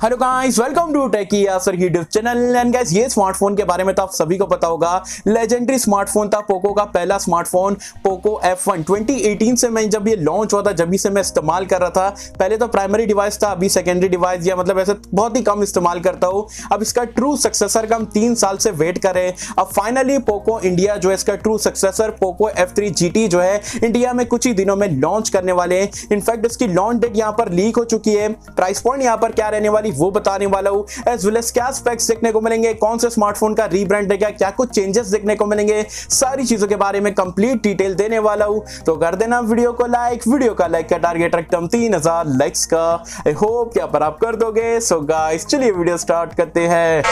Hello guys, welcome to techy Yasar YouTube channel. And guys, ये smartphone के बारे में तो आप सभी को पता होगा। लेजेंडरी स्मार्टफोन था पोको का पहला स्मार्टफोन पोको F1 2018 से मैं जब ये लॉन्च हुआ था, जब से मैं इस्तेमाल कर रहा था। पहले तो प्राइमरी डिवाइस था, अभी सेकेंडरी डिवाइस, या मतलब ऐसे बहुत ही कम इस्तेमाल करता हूँ। अब इसका ट्रू सक्सेसर का हम 3 साल से वेट कर रहे हैं। अब फाइनली पोको इंडिया जो है इसका true successor Poco F3 GT जो है इंडिया में कुछ ही दिनों में लॉन्च करने वाले हैं। इनफैक्ट इसकी लॉन्च डेट यहाँ पर लीक हो चुकी है। प्राइस पॉइंट यहाँ पर क्या रहने वाली वो बताने वाला हूं, एज वेल एज क्या स्पेक्स देखने को मिलेंगे, कौन से स्मार्टफोन का रीब्रांड है, क्या कुछ चेंजेस देखने को मिलेंगे, सारी चीजों के बारे में कंप्लीट डिटेल देने वाला हूं। तो कर देना वीडियो को लाइक। वीडियो का लाइक का टारगेट रखता हूं 3000 लाइक्स का। आई होप क्या पर आप कर दोगे। सो गाइस, चलिए वीडियो स्टार्ट करते हैं।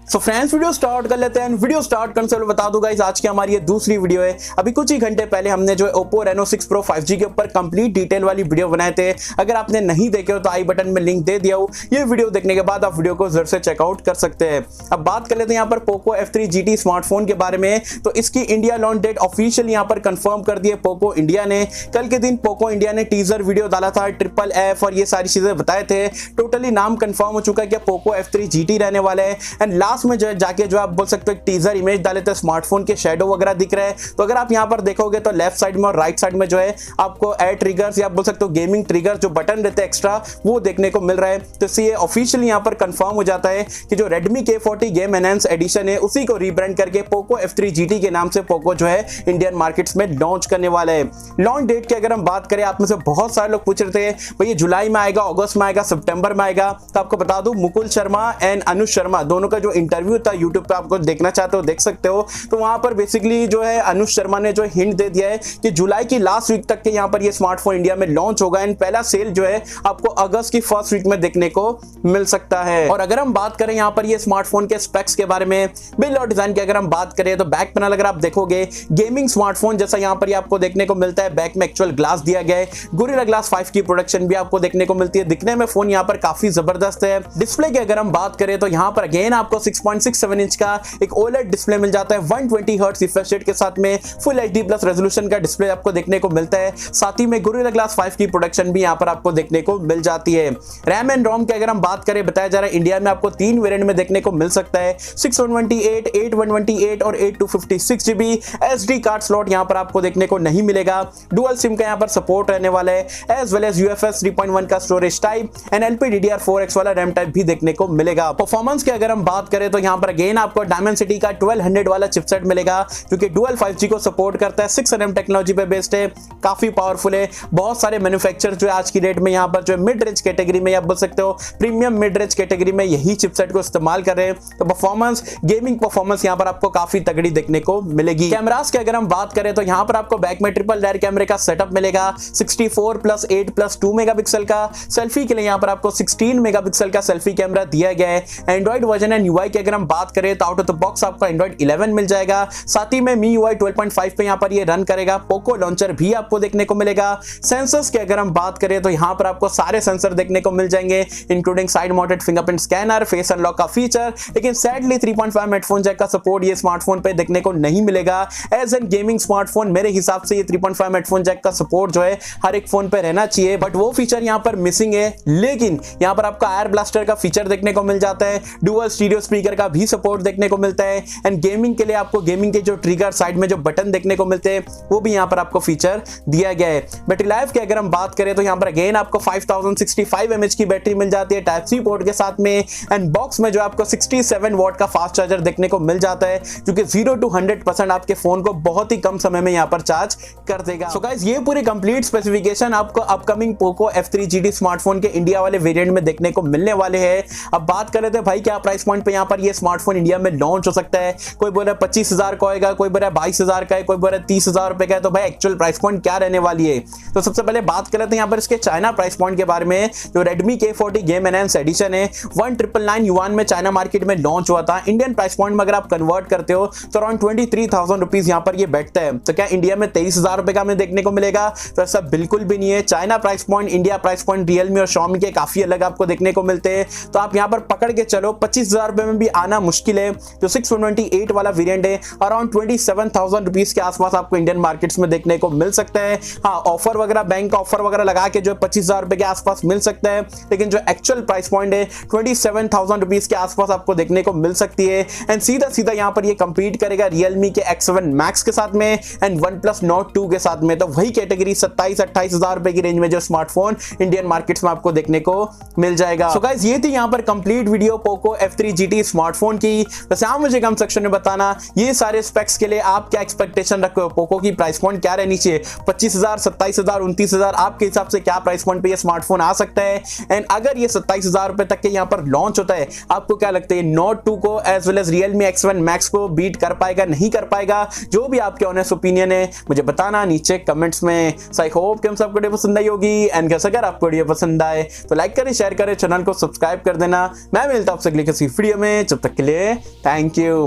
तो फ्रेंड्स, वीडियो स्टार्ट कर लेते हैं। वीडियो स्टार्ट करने से पहले बता दूं गाइस, आज की हमारी ये दूसरी वीडियो है। अभी कुछ ही घंटे पहले हमने जो Oppo Reno 6 Pro 5G के ऊपर कंप्लीट डिटेल वाली वीडियो बनाए थे। अगर आपने नहीं देखे हो तो आई बटन में लिंक दे दिया हूं। ये वीडियो देखने के बाद आप वीडियो को जरूर से चेकआउट कर सकते हैं। अब बात कर लेते हैं यहाँ पर Poco F3 GT स्मार्टफोन के बारे में। तो इसकी इंडिया लॉन्च डेट ऑफिशियल यहाँ पर कंफर्म कर दी है पोको इंडिया ने। कल के दिन पोको इंडिया ने टीजर वीडियो डाला था, FFF और ये सारी चीजें बताए थे। टोटली नाम कंफर्म हो चुका है कि पोको F3 GT रहने वाला है। एंड लास्ट में जो है जाके जो आप बोल सकते हो एक टीजर इमेज डाले थे, स्मार्टफोन के शेडो वगैरह दिख रहे हैं। तो अगर आप यहां पर देखोगे तो लेफ्ट साइड में और राइट साइड में जो है आपको एयर ट्रिगर्स या आप बोल सकते हो गेमिंग ट्रिगर जो बटन रहते हैं एक्स्ट्रा, वो देखने को मिल रहा है। तो इससे ये ऑफिशियली यहां पर कंफर्म हो जाता है कि जो Redmi K40 game enhance addition है उसी को रीब्रांड करके पोको F3 GT के नाम से पोको जो है इंडियन मार्केट्स में लॉन्च करने वाला है। लॉन्च डेट की अगर हम बात करें, आप में से बहुत सारे लोग पूछ रहे थे भाई जुलाई में आएगा, अगस्त में आएगा, सितंबर में आएगा। तो आपको बता दूं, मुकुल शर्मा एंड अनुज शर्मा दोनों का जो इंटरव्यू था यूट्यूब पे, आपको देखना चाहते हो देख सकते हो। तो वहां पर बेसिकली जो है अनुज शर्मा ने जो हिंट दे दिया है कि जुलाई की लास्ट वीक तक के यहाँ पर ये स्मार्टफोन इंडिया में लॉन्च होगा। एंड पहला सेल जो है आपको अगस्त की फर्स्ट वीक में देखने को मिल सकता है। और अगर हम बात करें यहाँ पर ये स्मार्टफोन के स्पेक्स के बारे में, बिल्ड और डिजाइन की अगर हम बात करें तो बैक पैनल अगर आप देखोगे गेमिंग स्मार्टफोन जैसा यहाँ पर आपको देखने को मिलता है। बैक में एक्चुअल ग्लास दिया गया है, गोरिल्ला ग्लास 5 की प्रोडक्शन भी आपको देखने को मिलती है। दिखने में फोन यहाँ पर काफी जबरदस्त है। डिस्प्ले की अगर हम बात करें तो यहाँ पर अगेन आपको 6.67 इंच का एक OLED डिस्प्ले मिल जाता है। 120 हर्ट्ज रिफ्रेश रेट के साथ में फुल HD प्लस रेजोल्यूशन का डिस्प्ले आपको देखने को मिलता है। साथ ही में गोरिल्ला ग्लास 5 की प्रोडक्शन भी यहाँ पर आपको देखने को मिल जाती है। रैम एंड रोम की अगर हम बात करें, बताया जा रहा है इंडिया में आपको 3 वेरिएंट में देखने को मिल सकता है, 6/128, 8/128 और 8/256 GB। SD कार्ड स्लॉट यहाँ पर आपको देखने को नहीं मिलेगा। डुअल सिम का यहाँ पर सपोर्ट रहने वाला है, एज वेल एज UFS 3.1 का स्टोरेज टाइप एंड LPDDR4X वाला रैम टाइप भी देखने को मिलेगा। परफॉर्मेंस की अगर हम बात करें तो यहाँ पर अगेन आपको डायमेंसिटी का 1200 वाला चिपसेट मिलेगा, क्योंकि डुअल 5G को सपोर्ट करता है। 6nm टेक्नोलॉजी पे बेस्ड है, काफी पावरफुल है। बहुत सारे मैन्युफैक्चरर जो आज की डेट में यहाँ पर जो मिड रेंज कैटेगरी में, आप बोल सकते हो प्रीमियम मिड रेंज कैटेगरी में यही चिपसेट को इस्तेमाल कर रहे हैं। तो परफॉर्मेंस, गेमिंग परफॉर्मेंस यहाँ पर आपको काफी तगड़ी देखने को मिलेगी। कैमरास की अगर हम बात करें तो यहाँ पर आपको बैक में ट्रिपल रेयर कैमरे का सेटअप मिलेगा, 64+8+2 मेगापिक्सल का। सेल्फी के लिए यहाँ पर आपको 16 मेगापिक्सल का सेल्फी कैमरा दिया गया है। एंड्रॉइड वर्जन एंड UI की अगर हम बात करें तो आउट ऑफ द बॉक्स आपको एंड्रॉइड 11 मिल जाएगा। साथ ही में MIUI 12.5 पे यहाँ पर ये रन करेगा। पोको लॉन्चर भी आपको देखने को मिलेगा। सेंसर्स की अगर हम बात करें तो यहाँ पर आपको सारे सेंसर देखने को मिल जाएंगे, including side mounted fingerprint scanner, face unlock का फीचर। लेकिन सैडली 3.5 हेडफोन जैक का सपोर्ट ये स्मार्टफोन पे देखने को नहीं मिलेगा। एज एन गेमिंग स्मार्टफोन मेरे हिसाब से ये 3.5 हेडफोन जैक का सपोर्ट जो है हर एक फोन पे रहना चाहिए, बट वो फीचर यहाँ पर मिसिंग है। लेकिन यहाँ पर आपका एयर ब्लास्टर का फीचर देखने को मिल जाता है, डुअल स्टीरियो स्पीकर का भी सपोर्ट देखने को मिलता है। एंड गेमिंग के लिए आपको गेमिंग के जो ट्रिगर साइड में जो बटन देखने को मिलते हैं वो भी यहाँ पर आपको फीचर दिया गया है। बैटरी लाइफ की अगर हम बात करें तो यहाँ पर अगेन आपको 5065 mAh की बैटरी मिल जाती है टाइप C पोर्ट के साथ में। एंड बॉक्स में जो आपको 67 वॉट का फास्ट चार्जर देखने को मिल जाता है, जो कि 0 to 100% आपके फोन को बहुत ही कम समय में यहाँ पर चार्ज कर देगा। सो गाइस, ये पूरी कंप्लीट स्पेसिफिकेशन आपको upcoming Poco F3 GT smartphone के इंडिया वाले वेरिएंट में देखने को मिलने वाले हैं। अब बात कर लेते हैं भाई क्या प्राइस पॉइंट पे यहाँ पर ये स्मार्टफोन इंडिया में लॉन्च हो सकता है। कोई बोल रहा है 25,000 का होगा, कोई बोल रहा है 22,000 का है, कोई बोल रहा है 30,000 रुपए का है। तो भाई एक्चुअल प्राइस पॉइंट क्या रहने वाली है? तो सबसे पहले बात कर लेते हैं यहाँ पर इसके चाइना प्राइस पॉइंट के बारे में। जो Redmi K40 game enhance addition है 1999 युआन में चाइना मार्केट में लॉन्च हुआ था। इंडियन प्राइस पॉइंट में अगर आप कन्वर्ट करते हो तो अराउंड 23,000 रुपीज यहाँ पर ये बैठता है। तो क्या इंडिया में 23,000 रुपए का हमें देखने को मिलेगा? तो ऐसा बिल्कुल भी नहीं है। China price point, India price point Realme और Xiaomi के काफी अलग आपको देखने को मिलते हैं। तो आप यहाँ पर पकड़ के चलो 25,000 रुपए में भी आना मुश्किल है। जो 628 वाला वेरिएंट है अराउंड 27,000 रुपीज के आसपास आपको इंडियन मार्केट्स में देखने को मिल सकता है। हाँ, ऑफर वगैरह, बैंक का ऑफर वगैरह लगा के जो 25,000 रुपए के आसपास मिल सकता है, लेकिन जो एक्चुअल प्राइस पॉइंट है 27,000 रुपीज के आसपास आपको देखने को मिल सकती है। एंड सीधा सीधा यहाँ पर ये कंपीट करेगा Realme के X7 Max के साथ में एंड OnePlus Nord 2 के साथ में। तो वही कैटेगरी 27-28,000 रुपए की रेंज में जो स्मार्टफोन इंडियन मार्केट्स में आपको देखने को मिल जाएगा। सो गाइस, ये थी यहाँ पर complete video Poco F3 GT smartphone की। वैसे आप मुझे कमेंट सेक्शन में बताना ये सारे स्पेक्स के लिए आप क्या एक्सपेक्टेशन रखते हो, पोको की प्राइस पॉइंट क्या रहनी चाहिए, 25,000, 27,000, 29,000, आपके हिसाब से क्या प्राइस पॉइंट पे ये स्मार्टफोन आ सकता है। एंड अगर ये 27,000 रुपए तक के यहाँ पर लॉन्च होता है, आपको क्या लगता है Nord 2 को as well as Realme X7 Max को बीट कर पाएगा, नहीं कर पाएगा? जो भी आपके ऑनेस्ट ओपिनियन है मुझे बताना नीचे कमेंट्स में। सो आई होप कि हम सबको वीडियो पसंद आई होगी। एंड अगर आपको वीडियो पसंद आए तो लाइक करें, शेयर करें, चैनल को सब्सक्राइब कर देना। मैं मिलता हूं आपसे अगली किसी वीडियो में, जब तक के लिए थैंक यू।